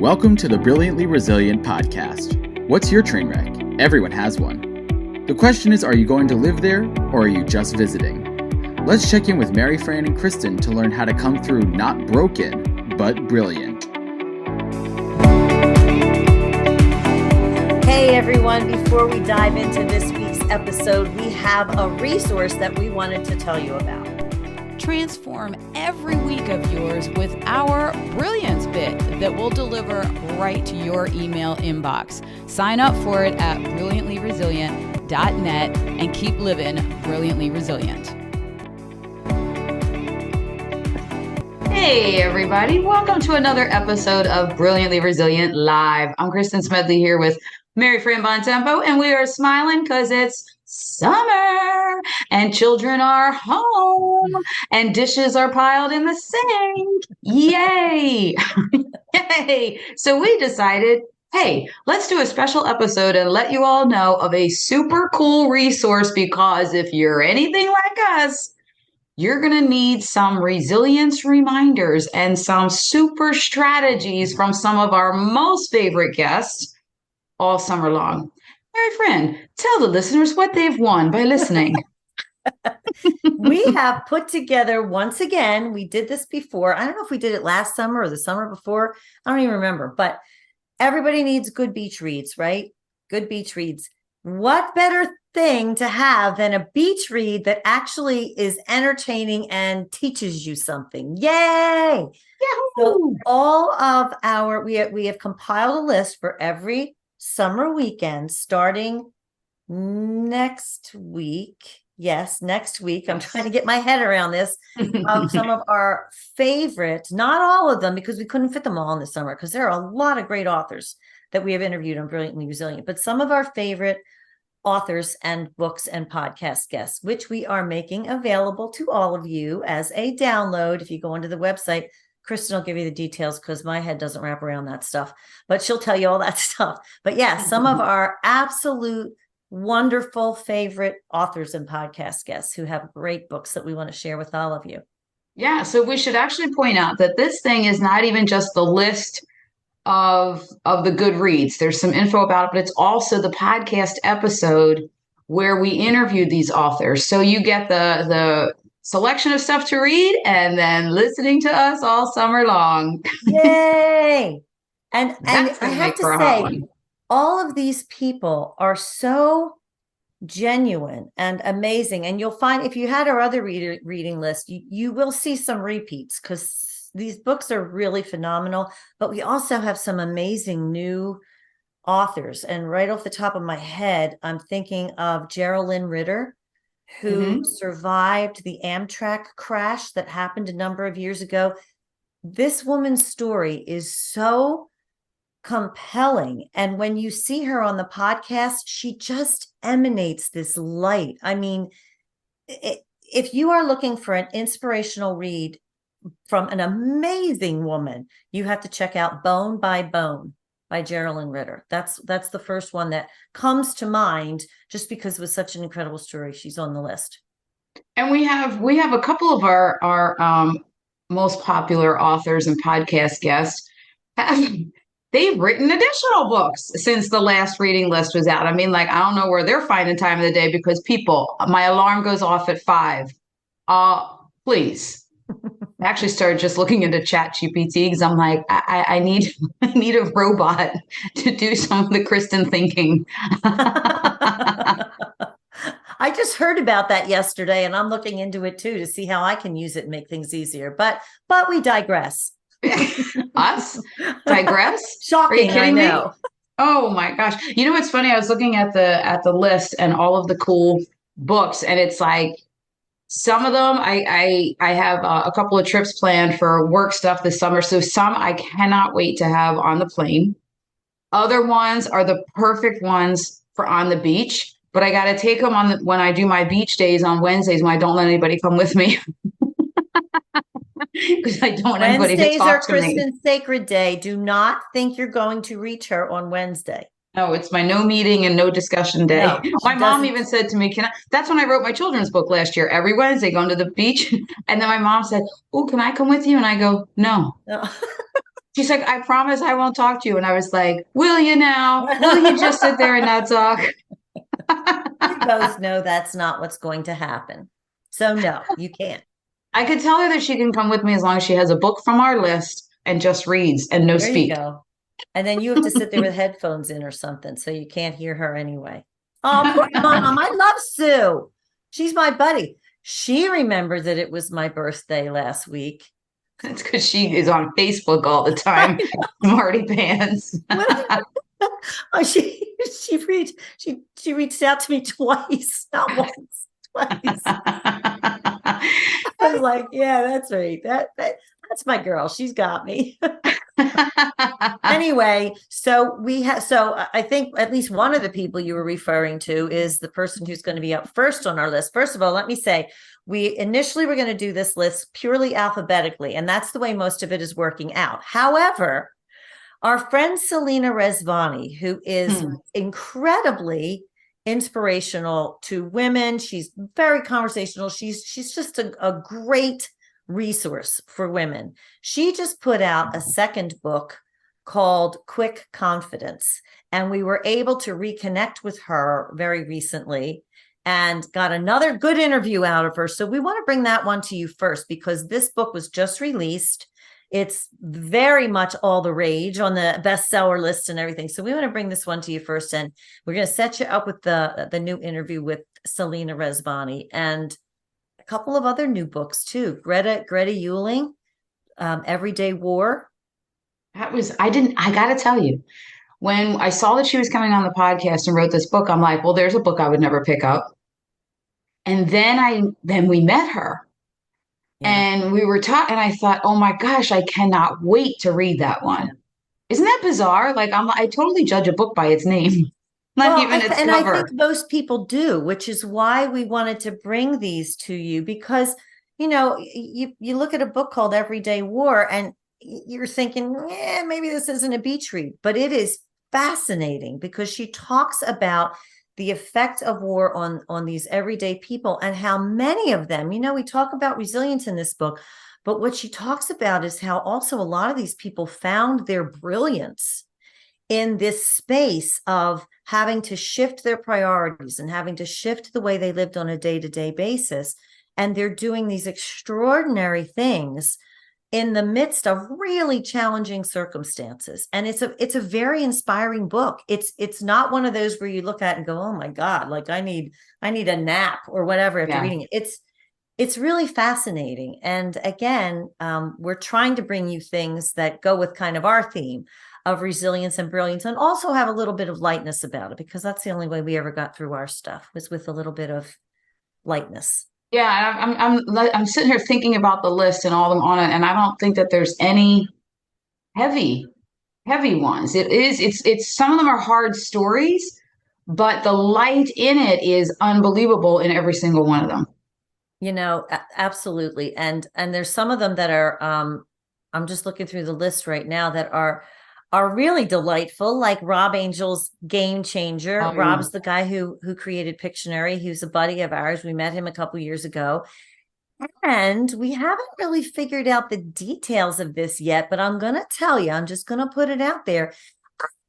Welcome to the Brilliantly Resilient podcast. What's your train wreck? Everyone has one. The question is, are you going to live there or are you just visiting? Let's check in with Mary, Fran, and Kristin to learn how to come through not broken, but brilliant. Hey everyone, before we dive into this week's episode, we have a resource that we wanted to tell you about. Transform every week of yours with our Brilliance Bit that will deliver right to your email inbox. Sign up for it at brilliantlyresilient.net and keep living brilliantly resilient. Hey everybody, welcome to another episode of Brilliantly Resilient Live. I'm Kristin Smedley here with Mary, Fran, Bontempo, and we are smiling because it's summer and children are home and dishes are piled in the sink. Yay! Yay! So we decided, hey, let's do a special episode and let you all know of a super cool resource, because if you're anything like us, you're going to need some resilience reminders and some super strategies from some of our most favorite guests all summer long. Mary Fran, tell the listeners what they've won by listening. We have put together, once again, we did this before. I don't know if we did it last summer or the summer before. I don't even remember, but everybody needs good beach reads, right? Good beach reads. What better thing to have than a beach read that actually is entertaining and teaches you something? Yay! Yahoo! So all of our, we have compiled a list for every summer weekend starting next week. Yes, next week. I'm trying to get my head around this. Some of our favorite, not all of them, because we couldn't fit them all in the summer, because there are a lot of great authors that we have interviewed on Brilliantly Resilient, but some of our favorite authors and books and podcast guests, which we are making available to all of you as a download. If you go onto the website, Kristin will give you the details because my head doesn't wrap around that stuff, but she'll tell you all that stuff. But yeah, some of our absolute wonderful favorite authors and podcast guests who have great books that we want to share with all of you. Yeah, so we should actually point out that this thing is not even just the list of the good reads. There's some info about it, but it's also the podcast episode where we interviewed these authors. So you get the selection of stuff to read and then listening to us all summer long. Yay! And I have to say, all of these people are so genuine and amazing. And you'll find, if you had our other reading list, you will see some repeats, because these books are really phenomenal. But we also have some amazing new authors. And right off the top of my head, I'm thinking of Geralyn Ritter, who survived the Amtrak crash that happened a number of years ago. This woman's story is so compelling. And when you see her on the podcast, she just emanates this light. I mean, if you are looking for an inspirational read from an amazing woman, you have to check out Bone by Bone by Geralyn Ritter. That's the first one that comes to mind, just because it was such an incredible story. She's on the list. And we have a couple of our most popular authors and podcast guests they've written additional books since the last reading list was out. I mean, like, I don't know where they're finding time of the day, because my alarm goes off at 5. Please. I actually started just looking into ChatGPT because I'm like, I need a robot to do some of the Kristin thinking. I just heard about that yesterday, and I'm looking into it too to see how I can use it and make things easier. But we digress. Us digress? Shocking, I know. Me? Oh my gosh! You know what's funny? I was looking at the list and all of the cool books, and it's like, some of them I have a couple of trips planned for work stuff this summer. So some I cannot wait to have on the plane. Other ones are the perfect ones for on the beach, but I got to take them when I do my beach days on Wednesdays, when I don't let anybody come with me. Because I don't want anybody to talk to me. Wednesdays are Kristin's sacred day. Do not think you're going to reach her on Wednesday. No, it's my no meeting and no discussion day. No, my mom even said to me, that's when I wrote my children's book last year, every Wednesday going to the beach. And then my mom said, oh, can I come with you? And I go, no. She's like, I promise I won't talk to you. And I was like, will you now? Will you just sit there and not talk? We both know that's not what's going to happen. So no, you can't. I could tell her that she can come with me as long as she has a book from our list and just reads and no There speak. you go. And then you have to sit there with headphones in or something, so you can't hear her anyway. Oh, poor Mom. I love Sue. She's my buddy. She remembered that it was my birthday last week. That's because she is on Facebook all the time. Marty Pants. Oh, she reached out to me twice, not once, twice. I was like, yeah, that's right. That's my girl. She's got me. Anyway, so I think at least one of the people you were referring to is the person who's going to be up first on our list. First of all, let me say, we initially were going to do this list purely alphabetically, and that's the way most of it is working out. However, our friend Selena Rezvani, who is incredibly inspirational to women, she's very conversational. She's just a great resource for women. She just put out a second book called Quick Confidence, and we were able to reconnect with her very recently and got another good interview out of her. So we want to bring that one to you first because this book was just released. It's very much all the rage on the bestseller list and everything. So we want to bring this one to you first, and we're going to set you up with the new interview with Selena Rezvani and a couple of other new books too. Greta Euling, Everyday War. I got to tell you, when I saw that she was coming on the podcast and wrote this book, I'm like, well, there's a book I would never pick up. And then we met her. Yeah. And we were talking, and I thought, oh my gosh, I cannot wait to read that one. Isn't that bizarre? Like I totally judge a book by its name, not even its cover. And I think most people do, which is why we wanted to bring these to you because, you look at a book called Everyday War and you're thinking, maybe this isn't a beach read, but it is fascinating because she talks about the effect of war on these everyday people and how many of them, we talk about resilience in this book, but what she talks about is how also a lot of these people found their brilliance in this space of having to shift their priorities and having to shift the way they lived on a day-to-day basis. And they're doing these extraordinary things in the midst of really challenging circumstances. And it's a very inspiring book. It's not one of those where you look at it and go, oh my God, like I need a nap or whatever after reading it. It's really fascinating. And again, we're trying to bring you things that go with kind of our theme of resilience and brilliance, and also have a little bit of lightness about it, because that's the only way we ever got through our stuff, was with a little bit of lightness. Yeah, I'm sitting here thinking about the list and all of them on it, and I don't think that there's any heavy ones. It's some of them are hard stories, but the light in it is unbelievable in every single one of them. Absolutely. And there's some of them that are, I'm just looking through the list right now, that are really delightful, like Rob Angel's Game Changer. Rob's the guy who created Pictionary. He was a buddy of ours. We met him a couple years ago. And we haven't really figured out the details of this yet, but I'm going to tell you, I'm just going to put it out there.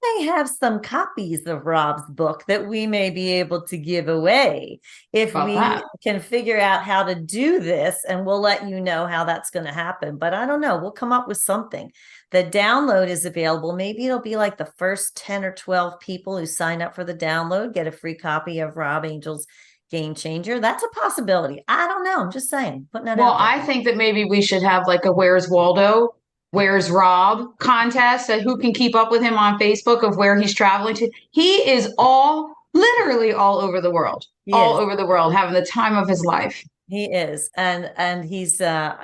I have some copies of Rob's book that we may be able to give away if we can figure out how to do this, and we'll let you know how that's going to happen. But I don't know. We'll come up with something. The download is available. Maybe it'll be like the first 10 or 12 people who sign up for the download get a free copy of Rob Angel's Game Changer. That's a possibility. I don't know. I'm just saying, putting that out there. Well, I think that maybe we should have like a Where's Waldo, Where's Rob contest, who can keep up with him on Facebook of where he's traveling to. He is literally all over the world, over the world, having the time of his life. He is. And he's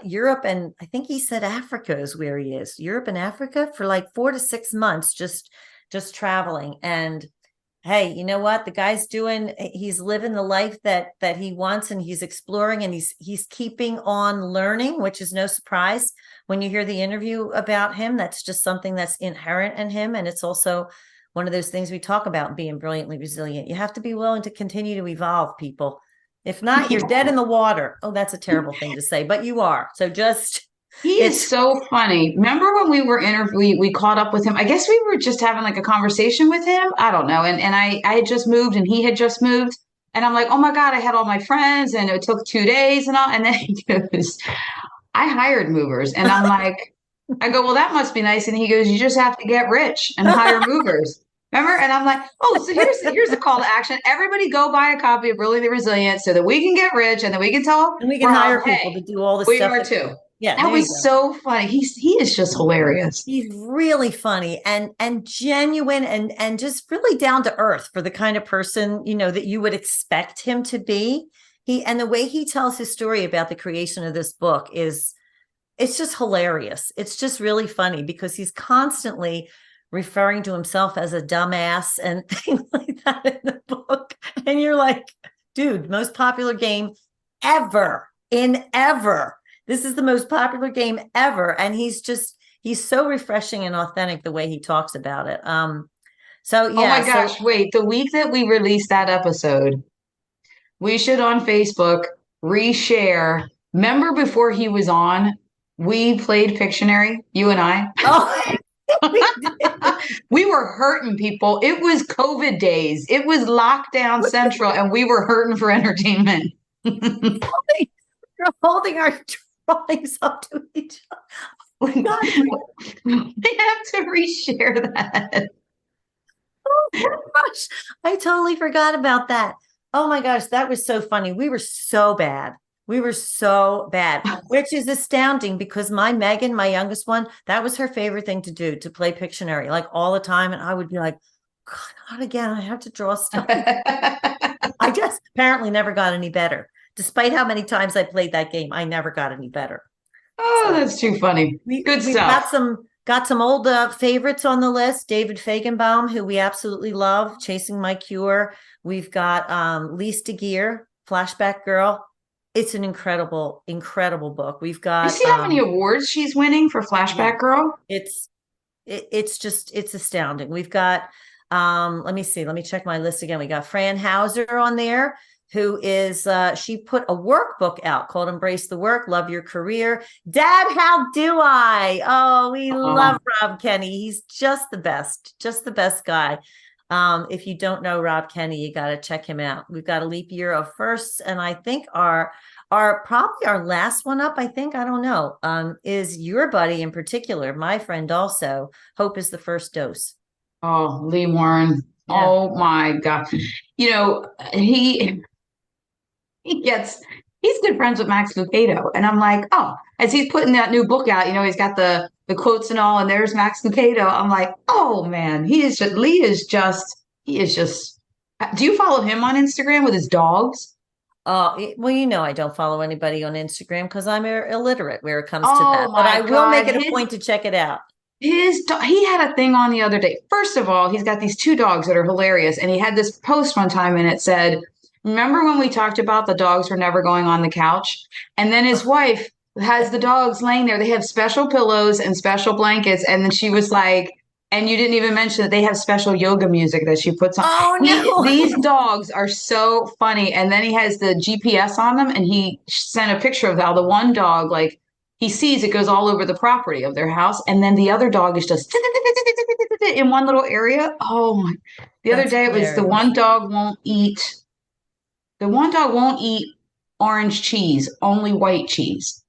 Europe, and I think he said Africa is where he is. Europe and Africa for like 4 to 6 months, just traveling. And hey, you know what? The guy's he's living the life that he wants, and he's exploring, and he's keeping on learning, which is no surprise when you hear the interview about him. That's just something that's inherent in him. And it's also one of those things we talk about, being brilliantly resilient. You have to be willing to continue to evolve, people. If not, you're dead in the water. Oh, that's a terrible thing to say, but you are. So just He is so funny. Remember when we were we caught up with him? I guess we were just having like a conversation with him. I don't know. And I had just moved and he had just moved. And I'm like, oh my God, I had all my friends and it took 2 days and all. And then he goes, I hired movers. And I'm like, I go, well, that must be nice. And he goes, you just have to get rich and hire movers. Remember? And I'm like, oh, so here's the call to action. Everybody go buy a copy of Brilliantly Resilient so that we can get rich and then we can tell and we can hire people to do all the we stuff. We are too. Yeah, that was so funny. He is just hilarious. He's really funny and genuine and just really down to earth for the kind of person, you know, that you would expect him to be. And the way he tells his story about the creation of this book it's just hilarious. It's just really funny because he's constantly referring to himself as a dumbass and things like that in the book. And you're like, dude, most popular game ever. This is the most popular game ever. And he's so refreshing and authentic the way he talks about it. So yeah. Oh my gosh, wait, the week that we released that episode, we should on Facebook reshare. Remember before he was on, we played Pictionary, you and I. Oh, we were hurting people. It was COVID days. It was lockdown central, and we were hurting for entertainment. We're holding our drawings up to each other. Oh my God. We have to reshare that. Oh my gosh. I totally forgot about that. Oh my gosh, that was so funny. We were so bad. Which is astounding because my Megan, my youngest one, that was her favorite thing to do, to play Pictionary, like all the time. And I would be like, God, not again. I have to draw stuff. I just apparently never got any better. Despite how many times I played that game, I never got any better. Oh, so that's too funny. Good stuff. Got some old favorites on the list. David Feigenbaum, who we absolutely love, Chasing My Cure. We've got Lise Gear, Flashback Girl. It's an incredible, incredible book. We've got. You see how many awards she's winning for Flashback Girl? It's astounding. We've got, let me check my list again. We got Fran Hauser on there, who is, she put a workbook out called Embrace the Work, Love Your Career. Dad, how do I? Oh, we love Rob Kenney. He's just the best guy. If you don't know Rob Kenney, you got to check him out. We've got A Leap Year of Firsts, and I think our probably our last one up, I don't know, is your buddy in particular, my friend also, Hope is the First Dose. Oh, Lee Warren. Yeah. Oh my God. You know, he's good friends with Max Lucado. And I'm like, oh, as he's putting that new book out, you know, he's got the quotes and all, and there's Max Lucado. I'm like, oh man, he is just, do you follow him on Instagram with his dogs? Well, you know, I don't follow anybody on Instagram because I'm illiterate where it comes to that, but I will make it a point to check it out. He had a thing on the other day. First of all, he's got these 2 dogs that are hilarious. And he had this post one time and it said, remember when we talked about the dogs were never going on the couch? And then his wife has the dogs laying there. They have special pillows and special blankets. And then she was like, and you didn't even mention that they have special yoga music that she puts on. Oh, no. These dogs are so funny. And then he has the GPS on them. And he sent a picture of how the one dog, like, he sees it goes all over the property of their house. And then the other dog is just in one little area. Oh my. The other day it was the one dog won't eat orange cheese, only white cheese.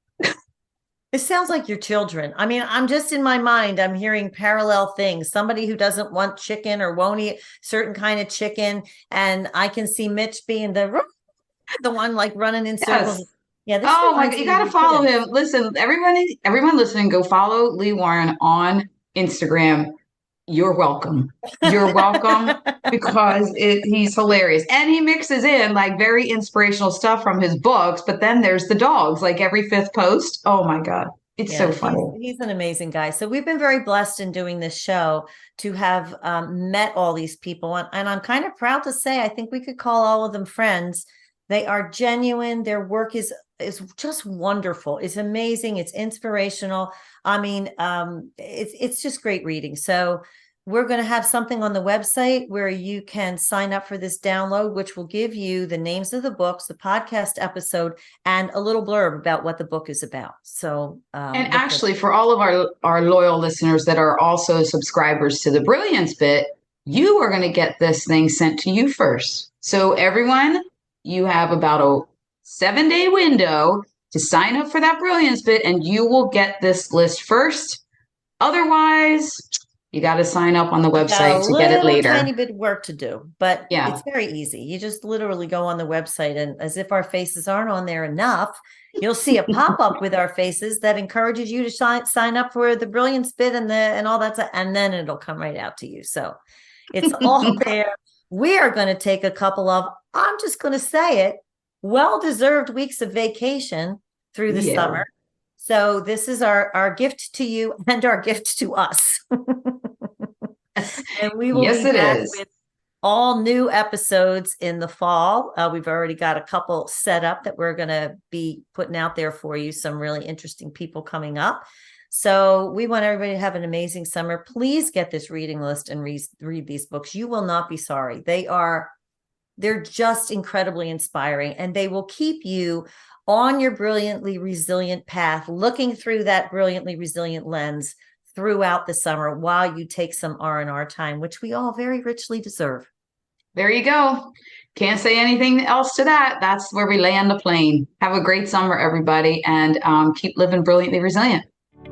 It sounds like your children. I mean, I'm just in my mind, I'm hearing parallel things. Somebody who doesn't want chicken or won't eat certain kind of chicken. And I can see Mitch being the one like running in circles. Yes. Yeah. Oh my God, you got to follow him. Listen, everyone listening, go follow Lee Warren on Instagram. You're welcome. You're welcome because he's hilarious. And he mixes in like very inspirational stuff from his books, but then there's the dogs, like every 5th post. Oh my God. It's so funny. He's an amazing guy. So we've been very blessed in doing this show to have met all these people. And I'm kind of proud to say, I think we could call all of them friends. They are genuine. Their work is just wonderful. It's amazing. It's inspirational. I mean, it's just great reading. So we're going to have something on the website where you can sign up for this download, which will give you the names of the books, the podcast episode, and a little blurb about what the book is about. So, and actually, for all of our loyal listeners that are also subscribers to the Brilliance Bit, you are going to get this thing sent to you first. So everyone, you have about a 7-day window to sign up for that Brilliance Bit, and you will get this list first. Otherwise, you got to sign up on the website to get it later. Tiny bit of work to do, but it's very easy. You just literally go on the website, and as if our faces aren't on there enough, you'll see a pop-up with our faces that encourages you to sign up for the Brilliance Bit and all that stuff, and then it'll come right out to you. So it's all there. We are going to take a couple of, I'm just going to say it, well-deserved weeks of vacation through the summer. So this is our gift to you and our gift to us. And we will be back with all new episodes in the fall. We've already got a couple set up that we're going to be putting out there for you. Some really interesting people coming up. So we want everybody to have an amazing summer. Please get this reading list and read these books. You will not be sorry. They're just incredibly inspiring, and they will keep you on your brilliantly resilient path, looking through that brilliantly resilient lens throughout the summer while you take some R&R time, which we all very richly deserve. There you go. Can't say anything else to that. That's where we land the plane. Have a great summer, everybody, and keep living brilliantly resilient.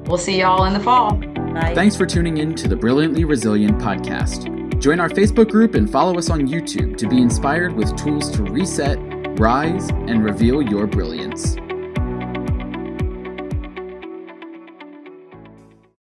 We'll see y'all in the fall. Bye. Thanks for tuning in to the Brilliantly Resilient podcast. Join our Facebook group and follow us on YouTube to be inspired with tools to reset, rise, and reveal your brilliance.